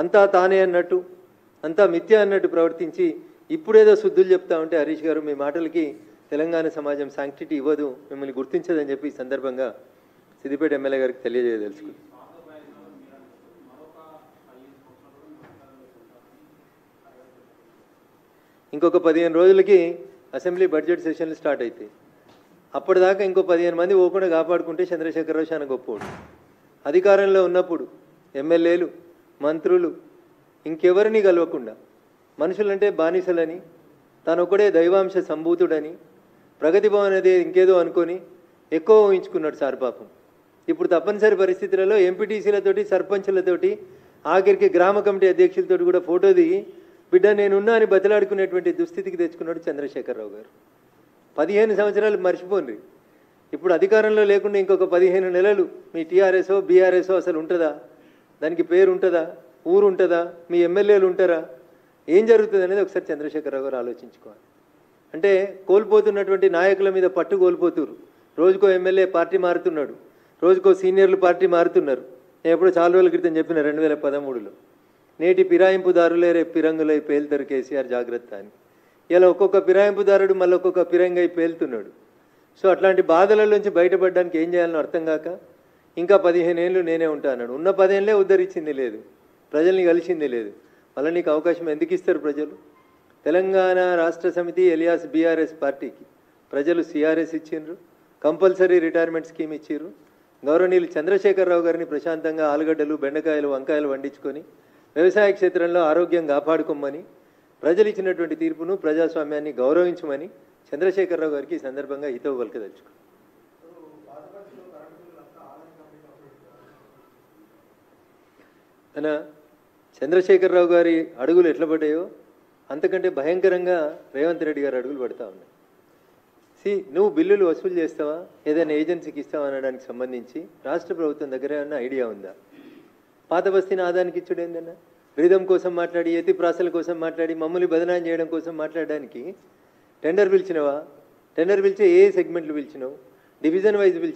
అంతా తానే అన్నట్టు, అంతా మిథ్య అన్నట్టు ప్రవర్తించి ఇప్పుడేదో శుద్ధులు చెప్తా ఉంటే హరీష్ గారు మీ మాటలకి తెలంగాణ సమాజం శాంక్టిటీ ఇవ్వదు, మిమ్మల్ని గుర్తించదని చెప్పి ఈ సందర్భంగా సిద్దిపేట ఎమ్మెల్యే గారికి తెలియజేయదలుచుకుంది. ఇంకొక 15 రోజులకి అసెంబ్లీ బడ్జెట్ సెషన్లు స్టార్ట్ అవుతాయి. అప్పటిదాకా ఇంకో 15 మంది పోకుండా కాపాడుకుంటే చంద్రశేఖరరావు చాలా గొప్పవాడు. అధికారంలో ఉన్నప్పుడు ఎమ్మెల్యేలు, మంత్రులు ఇంకెవరిని కలవకుండా మనుషులంటే బానిసలని, తానొక్కడే దైవాంశ సంభూతుడని, ప్రగతి భవన్ అనేది ఇంకేదో అనుకొని ఎక్కువ ఊహించుకున్నాడు సార్ పాపం. ఇప్పుడు తప్పనిసరి పరిస్థితులలో ఎంపీటీసీలతోటి, సర్పంచులతోటి, ఆఖరికి గ్రామ కమిటీ అధ్యక్షులతోటి కూడా ఫోటో దిగి బిడ్డ నేనున్నా అని బతిలాడుకునేటువంటి దుస్థితికి తెచ్చుకున్నాడు చంద్రశేఖరరావు గారు. 15 సంవత్సరాలు మర్చిపోండి. ఇప్పుడు అధికారంలో లేకుండా ఇంకొక 15 నెలలు మీ టీఆర్ఎస్ఓ బీఆర్ఎస్ఓ అసలు ఉంటుందా? దానికి పేరు ఉంటుందా? ఊరు ఉంటుందా? మీ ఎమ్మెల్యేలు ఉంటారా? ఏం జరుగుతుంది అనేది ఒకసారి చంద్రశేఖరరావు గారు ఆలోచించుకోవాలి. అంటే కోల్పోతున్నటువంటి నాయకుల మీద పట్టు కోల్పోతున్నారు. రోజుకో ఎమ్మెల్యే పార్టీ మారుతున్నాడు, రోజుకో సీనియర్లు పార్టీ మారుతున్నారు. నేను ఎప్పుడో చాలా రోజుల క్రితం చెప్పిన 2013లో నేటి ఫిరాయింపుదారులే రేపు పిరంగులై పేలుతారు కేసీఆర్ జాగ్రత్త అని. ఇలా ఒక్కొక్క ఫిరాయింపుదారుడు మళ్ళీ ఒక్కొక్క ఫిరంగై పేలుతున్నాడు. సో అట్లాంటి బాధల నుంచి బయటపడడానికి ఏం చేయాలని అర్థం కాక ఇంకా 15 ఏళ్ళు నేనే ఉంటా అన్నాడు. ఉన్న 10 ఏళ్ళే ఉద్ధరించింది లేదు, ప్రజల్ని కలిసింది లేదు. మళ్ళీ నీకు అవకాశం ఎందుకు ఇస్తారు ప్రజలు? తెలంగాణ రాష్ట్ర సమితి ఎలియాస్ బీఆర్ఎస్ పార్టీకి ప్రజలు సిఆర్ఎస్ ఇచ్చిండ్రు, కంపల్సరీ రిటైర్మెంట్ స్కీమ్ ఇచ్చిర్రు. గౌరవనీయులు చంద్రశేఖరరావు గారిని ప్రశాంతంగా ఆలుగడ్డలు, బెండకాయలు, వంకాయలు వండించుకొని వ్యవసాయ క్షేత్రంలో ఆరోగ్యం కాపాడుకోమని, ప్రజలు ఇచ్చినటువంటి తీర్పును, ప్రజాస్వామ్యాన్ని గౌరవించమని చంద్రశేఖరరావు గారికి ఈ సందర్భంగా హితవు పలకదలుచుకున్నాను. అన్న చంద్రశేఖరరావు గారి అడుగులు ఎట్లా పడ్డాయో అంతకంటే భయంకరంగా రేవంత్ రెడ్డి గారి అడుగులు పడతా ఉన్నాయి. నువ్వు బిల్లులు వసూలు చేస్తావా, ఏదైనా ఏజెన్సీకి ఇస్తావా అనడానికి సంబంధించి రాష్ట్ర ప్రభుత్వం దగ్గర ఏమన్నా ఐడియా ఉందా? పాత బస్తీని ఆదానికి ఇచ్చుడు ఏందన్నా? రిధం కోసం మాట్లాడి, ఎత్తి ప్రాసల కోసం మాట్లాడి, మమ్మల్ని బదనాం చేయడం కోసం మాట్లాడడానికి టెండర్ పిలిచినవా? టెండర్ పిలిచే ఏ సెగ్మెంట్లు పిలిచినావు? డివిజన్ వైజ్ పిలిచి